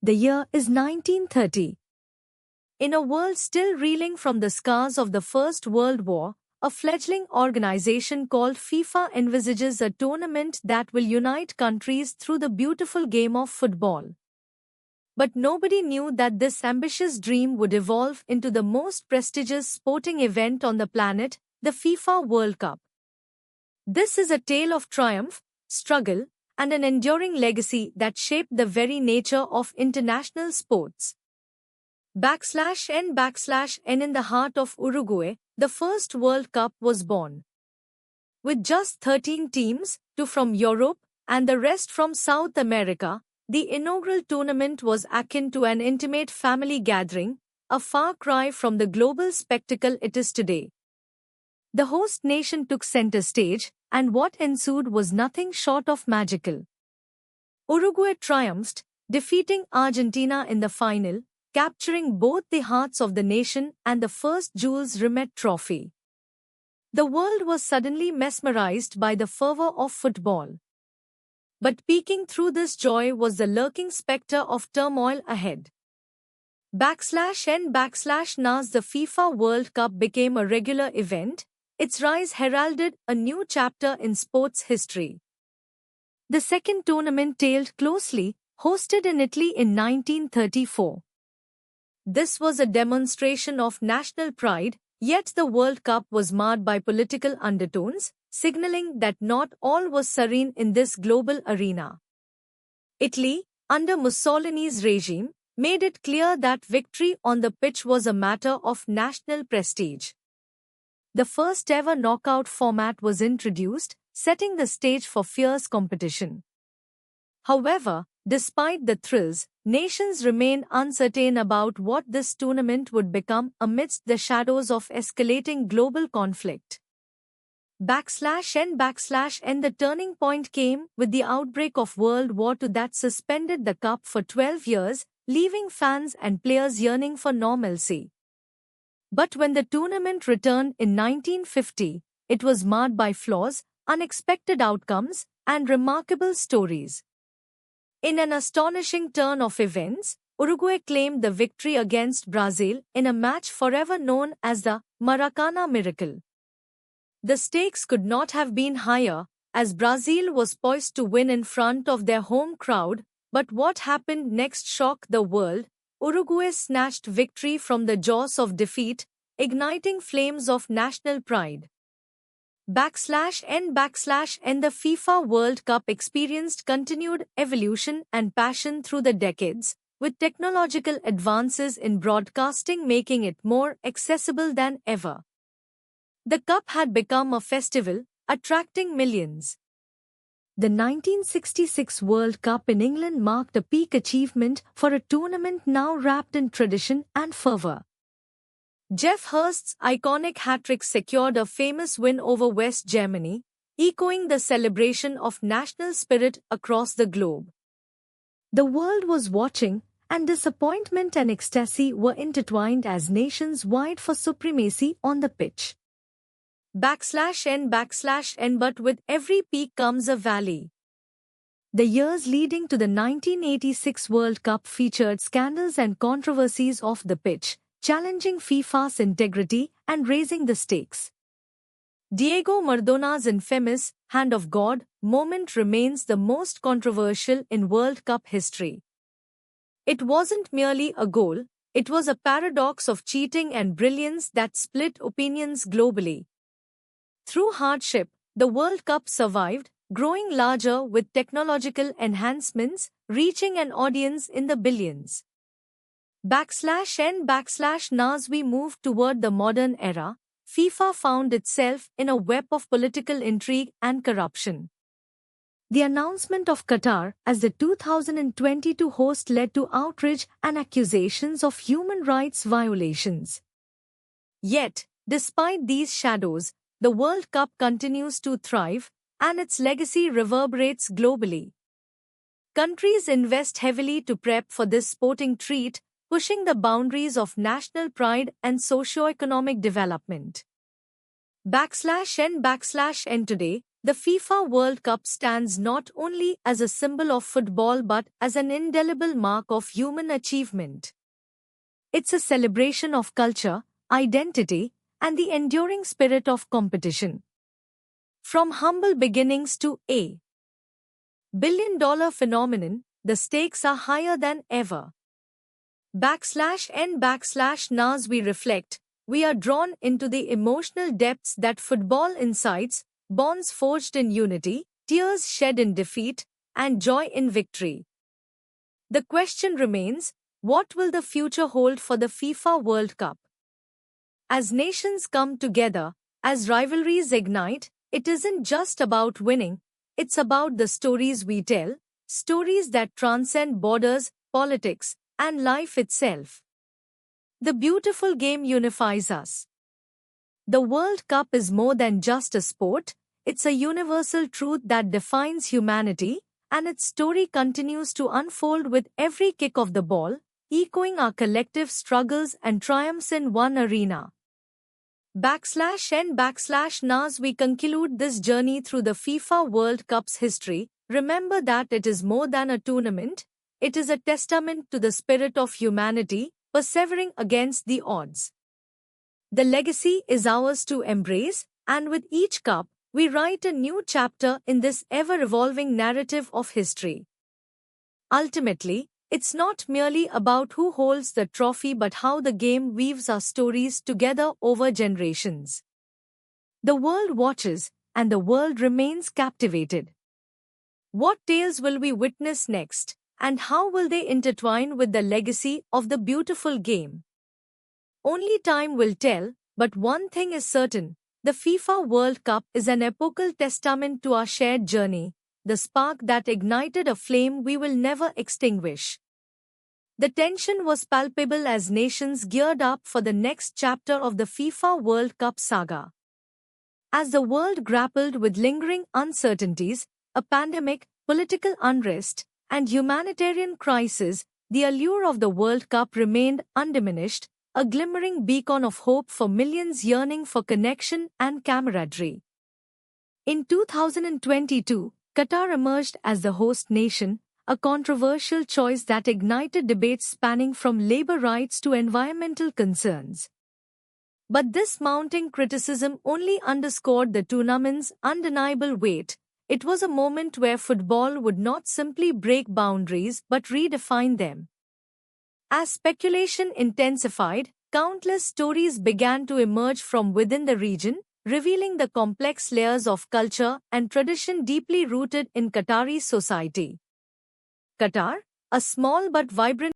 The year is 1930. In a world still reeling from the scars of the First World War, a fledgling organization called FIFA envisages a tournament that will unite countries through the beautiful game of football. But nobody knew that this ambitious dream would evolve into the most prestigious sporting event on the planet, the FIFA World Cup. This is a tale of triumph, struggle, and an enduring legacy that shaped the very nature of international sports. /N in the heart of Uruguay, the first World Cup was born. With just 13 teams, 2 from Europe and the rest from South America, the inaugural tournament was akin to an intimate family gathering, a far cry from the global spectacle it is today. The host nation took center stage, and what ensued was nothing short of magical. Uruguay triumphed, defeating Argentina in the final, capturing both the hearts of the nation and the first Jules Rimet trophy. The world was suddenly mesmerized by the fervor of football. But peeking through this joy was the lurking specter of turmoil ahead. /N/Nas The FIFA World Cup became a regular event. Its rise heralded a new chapter in sports history. The second tournament tailed closely, hosted in Italy in 1934. This was a demonstration of national pride, yet the World Cup was marred by political undertones, signaling that not all was serene in this global arena. Italy, under Mussolini's regime, made it clear that victory on the pitch was a matter of national prestige. The first ever knockout format was introduced, setting the stage for fierce competition. However, despite the thrills, nations remained uncertain about what this tournament would become amidst the shadows of escalating global conflict. /N/, the turning point came with the outbreak of World War II that suspended the cup for 12 years, leaving fans and players yearning for normalcy. But when the tournament returned in 1950, it was marred by flaws, unexpected outcomes, and remarkable stories. In an astonishing turn of events, Uruguay claimed the victory against Brazil in a match forever known as the Maracana Miracle. The stakes could not have been higher, as Brazil was poised to win in front of their home crowd, but what happened next shocked the world. Uruguay snatched victory from the jaws of defeat, igniting flames of national pride. /N/, the FIFA World Cup experienced continued evolution and passion through the decades, with technological advances in broadcasting making it more accessible than ever. The cup had become a festival, attracting millions. The 1966 World Cup in England marked a peak achievement for a tournament now wrapped in tradition and fervor. Geoff Hurst's iconic hat-trick secured a famous win over West Germany, echoing the celebration of national spirit across the globe. The world was watching, and disappointment and ecstasy were intertwined as nations vied for supremacy on the pitch. /N/, but with every peak comes a valley. The years leading to the 1986 World Cup featured scandals and controversies off the pitch, challenging FIFA's integrity and raising the stakes. Diego Maradona's infamous "Hand of God" moment remains the most controversial in World Cup history. It wasn't merely a goal, it was a paradox of cheating and brilliance that split opinions globally. Through hardship, the World Cup survived, growing larger with technological enhancements, reaching an audience in the billions. /N/, we move toward the modern era, FIFA found itself in a web of political intrigue and corruption. The announcement of Qatar as the 2022 host led to outrage and accusations of human rights violations. Yet, despite these shadows, the World Cup continues to thrive, and its legacy reverberates globally. Countries invest heavily to prep for this sporting treat, pushing the boundaries of national pride and socio-economic development. /N/, today, The FIFA World Cup stands not only as a symbol of football but as an indelible mark of human achievement. It's a celebration of culture, identity, and the enduring spirit of competition. From humble beginnings to a billion-dollar phenomenon, the stakes are higher than ever. As we reflect, we are drawn into the emotional depths that football incites, bonds forged in unity, tears shed in defeat, and joy in victory. The question remains, what will the future hold for the FIFA World Cup? As nations come together, as rivalries ignite, it isn't just about winning, it's about the stories we tell, stories that transcend borders, politics, and life itself. The beautiful game unifies us. The World Cup is more than just a sport, it's a universal truth that defines humanity, and its story continues to unfold with every kick of the ball, echoing our collective struggles and triumphs in one arena. As we conclude this journey through the FIFA World Cup's history, remember that it is more than a tournament, it is a testament to the spirit of humanity, persevering against the odds. The legacy is ours to embrace, and with each cup, we write a new chapter in this ever-evolving narrative of history. Ultimately, it's not merely about who holds the trophy but how the game weaves our stories together over generations. The world watches, and the world remains captivated. What tales will we witness next, and how will they intertwine with the legacy of the beautiful game? Only time will tell, but one thing is certain, the FIFA World Cup is an epochal testament to our shared journey, the spark that ignited a flame we will never extinguish. The tension was palpable as nations geared up for the next chapter of the FIFA World Cup saga. As the world grappled with lingering uncertainties, a pandemic, political unrest, and humanitarian crisis, the allure of the World Cup remained undiminished, a glimmering beacon of hope for millions yearning for connection and camaraderie. In 2022, Qatar emerged as the host nation, a controversial choice that ignited debates spanning from labor rights to environmental concerns. But this mounting criticism only underscored the tournament's undeniable weight. It was a moment where football would not simply break boundaries but redefine them. As speculation intensified, countless stories began to emerge from within the region, revealing the complex layers of culture and tradition deeply rooted in Qatari society. Qatar, a small but vibrant